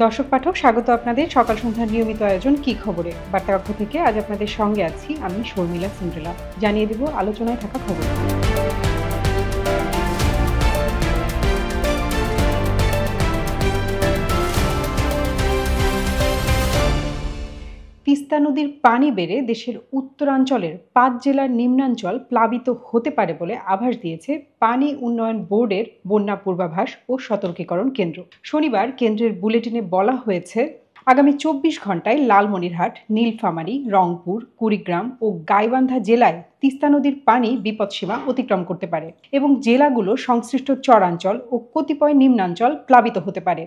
দর্শক পাঠক, স্বাগত আপনাদের সকাল সন্ধ্যার নিয়মিত আয়োজন কি খবরে। বার্তাকক্ষ থেকে আজ আপনাদের সঙ্গে আছি আমি শর্মিলা সিন্ড্রেলা। জানিয়ে দেব আলোচনায় থাকা খবর। তিস্তা নদীর পানি বেড়ে দেশের উত্তরাঞ্চলের ৫ জেলার নিম্নাঞ্চল প্লাবিত হতে পারে বলে আভাস দিয়েছে পানি উন্নয়ন বোর্ডের বন্যা পূর্বাভাস ও সতর্কীকরণ কেন্দ্র। শনিবার কেন্দ্রের বুলেটিনে বলা হয়েছে, আগামী ২৪ ঘন্টায় লালমনিরহাট, নীলফামারী, রংপুর, কুড়িগ্রাম ও গাইবান্ধা জেলায় তিস্তা নদীর পানি বিপদসীমা অতিক্রম করতে পারে এবং জেলাগুলো সংশ্লিষ্ট চরাঞ্চল ও কতিপয় নিম্নাঞ্চল প্লাবিত হতে পারে।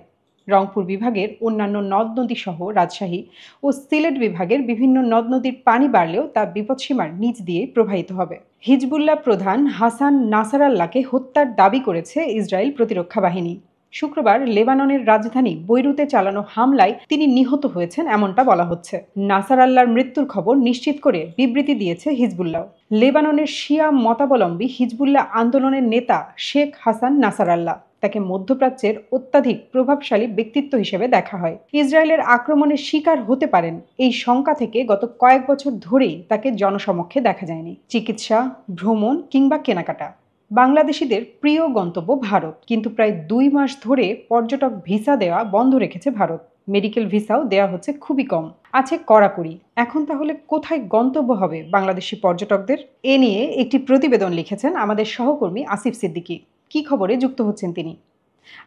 রংপুর বিভাগের অন্যান্য নদ নদী সহ রাজশাহী ও সিলেট বিভাগের বিভিন্ন নদ নদীর পানি বাড়লেও তা বিপদসীমার নিচ দিয়ে প্রবাহিত হবে। হিজবুল্লাহ প্রধান হাসান নাসারাল্লাহকে হত্যার দাবি করেছে ইসরায়েল প্রতিরক্ষা বাহিনী। শুক্রবার লেবাননের রাজধানী বৈরুতে চালানো হামলায় তিনি নিহত হয়েছেন এমনটা বলা হচ্ছে। নাসারাল্লাহর মৃত্যুর খবর নিশ্চিত করে বিবৃতি দিয়েছে হিজবুল্লাহ। লেবাননের শিয়া মতাবলম্বী হিজবুল্লাহ আন্দোলনের নেতা শেখ হাসান নাসারাল্লাহ, তাকে মধ্যপ্রাচ্যের অত্যাধিক প্রভাবশালী ব্যক্তিত্ব হিসেবে দেখা হয়। ইসরায়েলের আক্রমণের শিকার হতে পারেন এই শঙ্কা থেকে গত কয়েক বছর ধরেই তাকে জনসমক্ষে দেখা যায়নি। চিকিৎসা, ভ্রমণ কিংবা কেনাকাটা বাংলাদেশিদের প্রিয় গন্তব্য ভারত, কিন্তু প্রায় ২ মাস ধরে পর্যটক ভিসা দেওয়া বন্ধ রেখেছে ভারত। মেডিকেল ভিসাও দেওয়া হচ্ছে খুবই কম, আছে কড়াকড়ি। এখন তাহলে কোথায় গন্তব্য হবে বাংলাদেশি পর্যটকদের? এ নিয়ে একটি প্রতিবেদন লিখেছেন আমাদের সহকর্মী আসিফ সিদ্দিকী। কি খবরে যুক্ত হচ্ছেন তিনি।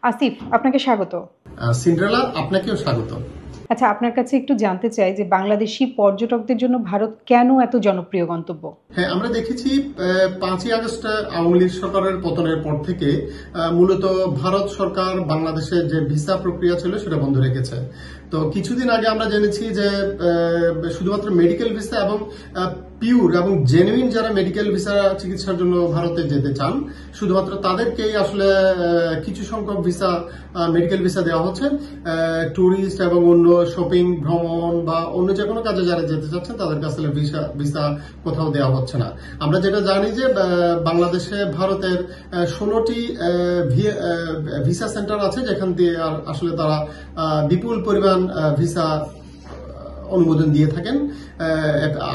আসিফ, আপনাকে স্বাগত। সিন্ড্রেলা, আপনাকেও স্বাগত। আচ্ছা, আপনার কাছে একটু জানতে চাই যে বাংলাদেশি পর্যটকদের জন্য ভারত কেন এত জনপ্রিয় গন্তব্য? হ্যাঁ, আমরা দেখেছি ৫ই আগস্ট আওয়ামী লীগ সরকারের পতনের পর থেকে মূলত ভারত সরকার বাংলাদেশের যে ভিসা প্রক্রিয়া ছিল সেটা বন্ধ রেখেছে। তো কিছুদিন আগে আমরা জেনেছি যে শুধুমাত্র মেডিকেল ভিসা এবং পিওর এবং জেনুইন যারা মেডিকেল ভিসা চিকিৎসার জন্য ভারতে যেতে চান, শুধুমাত্র তাদেরকেই আসলে কিছু সংখ্যক ভিসা, মেডিকেল ভিসা দেওয়া হচ্ছে। ট্যুরিস্ট এবং অন্য শপিং, ভ্রমণ বা অন্য যে কোনো কাজে যারা যেতে চাচ্ছেন তাদেরকে আসলে ভিসা কোথাও দেওয়া হচ্ছে না। আমরা যেটা জানি যে বাংলাদেশে ভারতের 16টি ভিসা সেন্টার আছে, যেখান দিয়ে আসলে তারা বিপুল পরিমাণ ভিসা অনুমোদন দিয়ে থাকেন,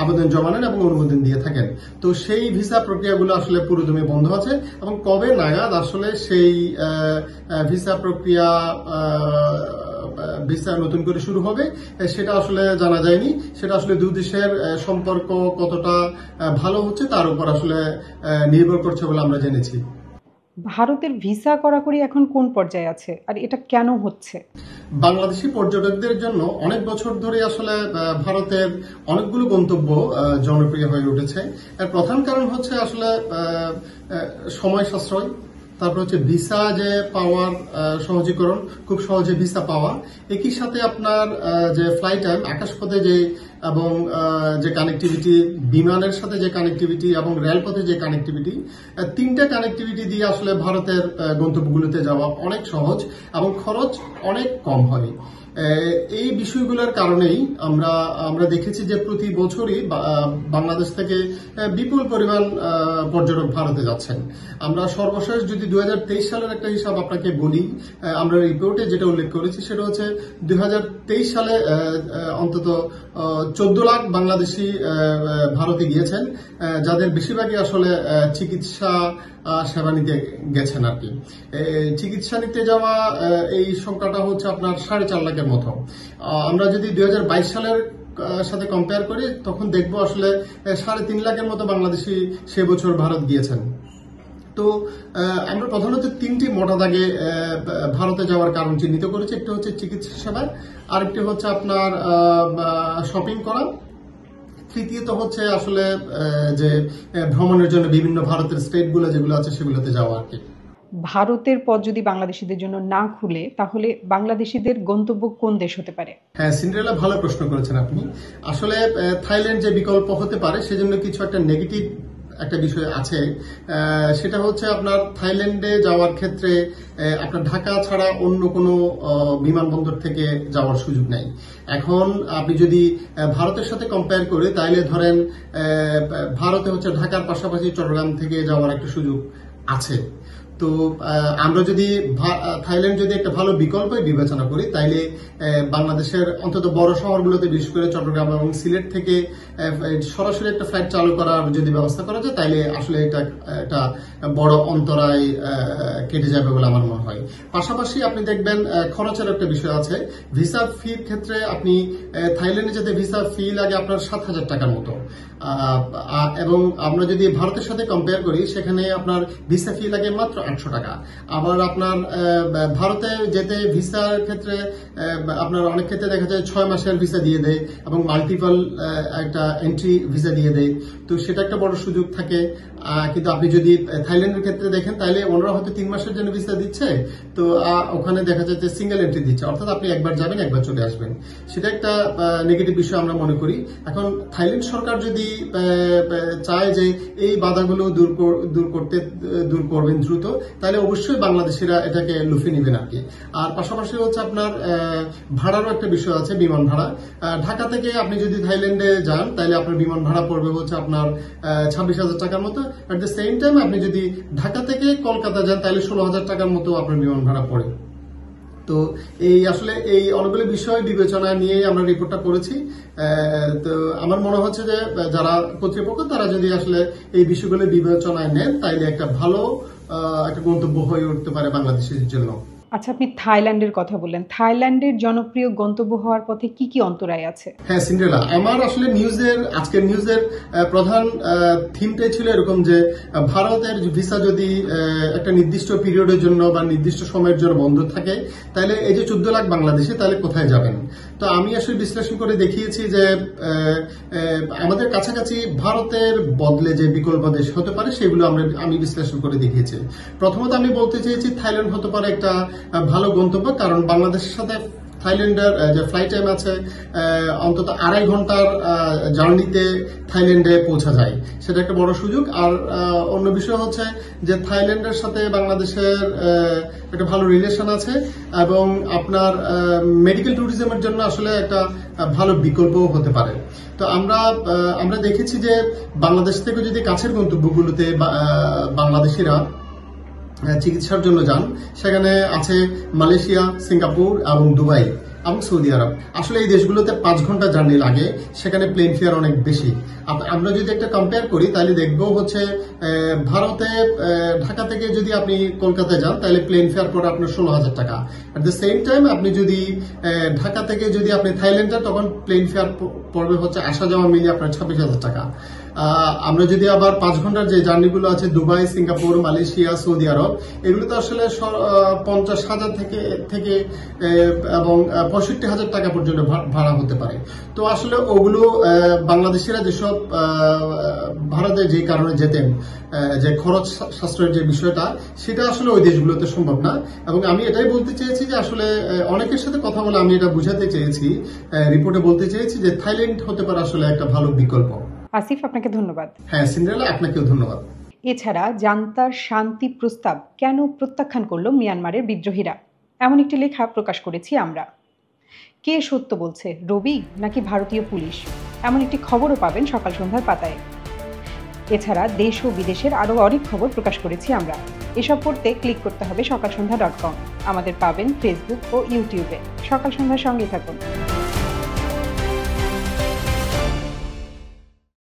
আবেদন জমা নেন এবং অনুমোদন দিয়ে থাকেন। তো সেই ভিসা প্রক্রিয়াগুলো আসলে পুরোদমে বন্ধ আছে এবং কবে নাগাদ আসলে সেই ভিসা প্রক্রিয়া ভিসা নতুন করে শুরু হবে সেটা আসলে জানা যায়নি। সেটা আসলে দুই দেশের সম্পর্ক কতটা ভালো হচ্ছে তার উপর আসলে নির্ভর করছে বলে আমরা জেনেছি। ভারতের ভিসা কড়াকড়ি এখন কোন পর্যায়ে আছে আর এটা কেন হচ্ছে? বাংলাদেশি পর্যটকদের জন্য অনেক বছর ধরে আসলে ভারতের অনেকগুলো গন্তব্য জনপ্রিয় হয়ে উঠেছে। এর প্রধান কারণ হচ্ছে আসলে সময় সাশ্রয়, তারপর হচ্ছে ভিসা যে পাওয়ার সহজীকরণ, খুব সহজে ভিসা পাওয়া, একই সাথে আপনার যে ফ্লাইট টাইম, আকাশপথে যে এবং যে কানেক্টিভিটি, বিমানের সাথে যে কানেক্টিভিটি এবং রেলপথে যে কানেক্টিভিটি, 3টা কানেক্টিভিটি দিয়ে আসলে ভারতের গন্তব্যগুলোতে যাওয়া অনেক সহজ এবং খরচ অনেক কম হয়। এই বিষয়গুলোর কারণেই আমরা দেখেছি যে প্রতি বছরই বাংলাদেশ থেকে বিপুল পরিমাণ পর্যটক ভারতে যাচ্ছেন। আমরা সর্বশেষ যদি 2023 সালের একটা হিসাব আপনাকে বলি, আমরা রিপোর্টে যেটা উল্লেখ করেছি সেটা হচ্ছে 2023 সালে অন্তত 14 লাখ বাংলাদেশি ভারতে গিয়েছেন, যাদের বেশিরভাগই আসলে চিকিৎসা সেবা নিতে গেছেন আর কি। চিকিৎসা নিতে যাওয়া এই সংখ্যাটা হচ্ছে আপনার 4.5 লাখের মতো। আমরা যদি 2022 সালের সাথে কম্পেয়ার করি তখন দেখবো আসলে 3.5 লাখের মতো বাংলাদেশি সে বছর ভারত গিয়েছেন। তো আমরা প্রধানত 3টি মোটা দাগে ভারতে যাওয়ার কারণ চিহ্নিত করেছি। একটা হচ্ছে চিকিৎসা সেবা, আরেকটি হচ্ছে আপনার শপিং করা, তৃতীয়ত হচ্ছে আসলে যে ভ্রমণের জন্য বিভিন্ন ভারতের স্টেটগুলো যেগুলো আছে সেগুলোতে যাওয়া আর কি। ভারতের পথ যদি বাংলাদেশিদের জন্য না খুলে তাহলে বাংলাদেশিদের গন্তব্য কোন দেশ হতে পারে? হ্যাঁ, সিন্ড্রেলা, ভালো প্রশ্ন করেছেন আপনি। আসলে থাইল্যান্ড যে বিকল্প হতে পারে সেজন্য কিছু একটা নেগেটিভ একটা বিষয় আছে। সেটা হচ্ছে আপনার থাইল্যান্ডে যাওয়ার ক্ষেত্রে আপনার ঢাকা ছাড়া অন্য কোনো বিমানবন্দর থেকে যাওয়ার সুযোগ নাই। এখন আপনি যদি ভারতের সাথে কম্পেয়ার করে তাইলে ধরেন ভারতে হচ্ছে ঢাকার পাশাপাশি চট্টগ্রাম থেকে যাওয়ার একটা সুযোগ আছে। তো আমরা যদি থাইল্যান্ড যদি একটা ভালো বিকল্প বিবেচনা করি, তাইলে বাংলাদেশের অন্তত বড় শহরগুলোতে, বিশেষ করে চট্টগ্রাম এবং সিলেট থেকে সরাসরি একটা ফ্লাইট চালু করার যদি ব্যবস্থা করা যায়, তাইলে আসলে এটা বড় অন্তরায় কেটে যাবে বলে আমার মনে হয়। পাশাপাশি আপনি দেখবেন খরচের একটা বিষয় আছে। ভিসা ফির ক্ষেত্রে আপনি থাইল্যান্ডে যেতে ভিসা ফি লাগে আপনার 7,000 টাকার মতো, এবং আমরা যদি ভারতের সাথে কম্পেয়ার করি, সেখানে আপনার ভিসা ফি লাগে মাত্র 800 টাকা। আবার আপনার ভারতে যেতে ভিসার ক্ষেত্রে আপনার অনেক ক্ষেত্রে দেখা যায় 6 মাসের ভিসা দিয়ে দেয় এবং মাল্টিপল একটা এন্ট্রি ভিসা দিয়ে দেয়, তো সেটা একটা বড় সুযোগ থাকে। কিন্তু আপনি যদি থাইল্যান্ডের ক্ষেত্রে দেখেন, তাহলে ওনারা হয়তো 3 মাসের জন্য ভিসা দিচ্ছে, তো ওখানে দেখা যাচ্ছে সিঙ্গেল এন্ট্রি দিচ্ছে, অর্থাৎ আপনি একবার যাবেন একবার চলে আসবেন। সেটা একটা নেগেটিভ বিষয় আমরা মনে করি। এখন থাইল্যান্ড সরকার যদি চায় যে এই বাধাগুলো দূর করবেন দ্রুত, তাহলে অবশ্যই বাংলাদেশিরা এটাকে লুফে নেবেন আর কি। আর পাশাপাশি হচ্ছে আপনার ভাড়ারও একটা বিষয় আছে, বিমান ভাড়া। ঢাকা থেকে আপনি যদি থাইল্যান্ডে যান, তাহলে আপনার বিমান ভাড়া পড়বে হচ্ছে আপনার 26,000 টাকার মতো। এট দ্য সেম টাইম আপনি যদি ঢাকা থেকে কলকাতা যান, তাহলে 16,000 টাকার মতো আপনার বিমান ভাড়া পড়ে। তো আসলে এই অনেকগুলো বিষয় বিবেচনা নিয়ে আমরা রিপোর্টটা করেছি। তো আমার মনে হচ্ছে যে যারা কর্তৃপক্ষ, তারা যদি আসলে এই বিষয়গুলো বিবেচনায় নেন, তাইলে একটা ভালো একটা গন্তব্য হয়ে উঠতে পারে বাংলাদেশের জন্য। আচ্ছা, আপনি থাইল্যান্ডের কথা বললেন। থাইল্যান্ডের জনপ্রিয় গন্তব্য হওয়ার পথে কি কি অন্তরায় আছে? হ্যাঁ সিন্ড্রেলা, আমার আসলে আজকের নিউজের প্রধান থিমটাই ছিল এরকম যে ভারতের ভিসা যদি একটা নির্দিষ্ট পিরিয়ডের জন্য বা নির্দিষ্ট সময়ের জন্য বন্ধ থাকে, তাহলে এই যে 14 লাখ বাংলাদেশি, তাহলে কোথায় যাবেন? তো আমি আসলে বিশ্লেষণ করে দেখিয়েছি যে আমাদের কাছাকাছি ভারতের বদলে যে বিকল্প দেশ হতে পারে, সেগুলো আমি বিশ্লেষণ করে দেখিয়েছি। প্রথমত আমি বলতে চেয়েছি থাইল্যান্ড হতে পারে একটা ভালো গন্তব্য, কারণ বাংলাদেশের সাথে থাইল্যান্ডের যে ফ্লাইট টাইম আছে অন্তত 2.5 ঘন্টার জার্নিতে থাইল্যান্ডে পৌঁছা যায়, সেটা একটা বড় সুযোগ। আর অন্য বিষয় হচ্ছে যে থাইল্যান্ডের সাথে বাংলাদেশের একটা ভালো রিলেশন আছে, এবং আপনার মেডিকেল ট্যুরিজমের জন্য আসলে একটা ভালো বিকল্প হতে পারে। তো আমরা দেখেছি যে বাংলাদেশ থেকে যদি কাছের গন্তব্যগুলোতে বাংলাদেশিরা চিকিৎসার জন্য যান, সেখানে আছে মালয়েশিয়া, সিঙ্গাপুর এবং দুবাই এবং সৌদি আরব। আসলে এই দেশগুলোতে 5 ঘন্টা জার্নি লাগে, সেখানে প্লেন ফেয়ার অনেক বেশি। আমরা যদি একটা কম্পেয়ার করি, তাহলে দেখবো হচ্ছে ভারতে ঢাকা থেকে যদি আপনি কলকাতায় যান, তাহলে প্লেন ফেয়ার পড়ে আপনার 16,000 টাকা। এট দ্য সেম টাইম আপনি যদি ঢাকা থেকে যদি আপনি থাইল্যান্ড যান, তখন প্লেন ফেয়ার পড়বে হচ্ছে আসা যাওয়া মিলিয়ে আপনার 26,000 টাকা। আমরা যদি আবার 5 ঘন্টার যে জার্নিগুলো আছে দুবাই, সিঙ্গাপুর, মালয়েশিয়া, সৌদি আরব, এগুলো তো আসলে 50,000 থেকে এবং 65,000 টাকা পর্যন্ত ভাড়া হতে পারে। তো আসলে ওগুলো বাংলাদেশিরা যেসব ভারতে যে কারণে যেতেন, যে খরচ সাশ্রয়ের যে বিষয়টা, সেটা আসলে ওই দেশগুলোতে সম্ভব না। এবং আমি এটাই বলতে চেয়েছি যে আসলে অনেকের সাথে কথা বলে আমি এটা বুঝাতে চেয়েছি, রিপোর্টে বলতে চেয়েছি যে থাইল্যান্ড হতে পারে আসলে একটা ভালো বিকল্প। আসিফ, আপনাকে ধন্যবাদ। হ্যাঁ সিন্ড্রেলা, আপনাকেও ধন্যবাদ। এছাড়া জান্তার শান্তি প্রস্তাব কেন প্রত্যাখ্যান করলো মিয়ানমারের বিদ্রোহীরা, এমন একটি লেখা প্রকাশ করেছি আমরা। কে সত্য বলছে, রবি নাকি ভারতীয় পুলিশ? এমন একটি খবরও পাবেন সকাল সন্ধ্যার পাতায়। এছাড়া দেশ ও বিদেশের আরও অনেক খবর প্রকাশ করেছি আমরা। এসব পড়তে ক্লিক করতে হবে সকালসন্ধ্যা.com। আমাদের পাবেন ফেসবুক ও ইউটিউবে। সকাল সন্ধ্যার সঙ্গে থাকুন।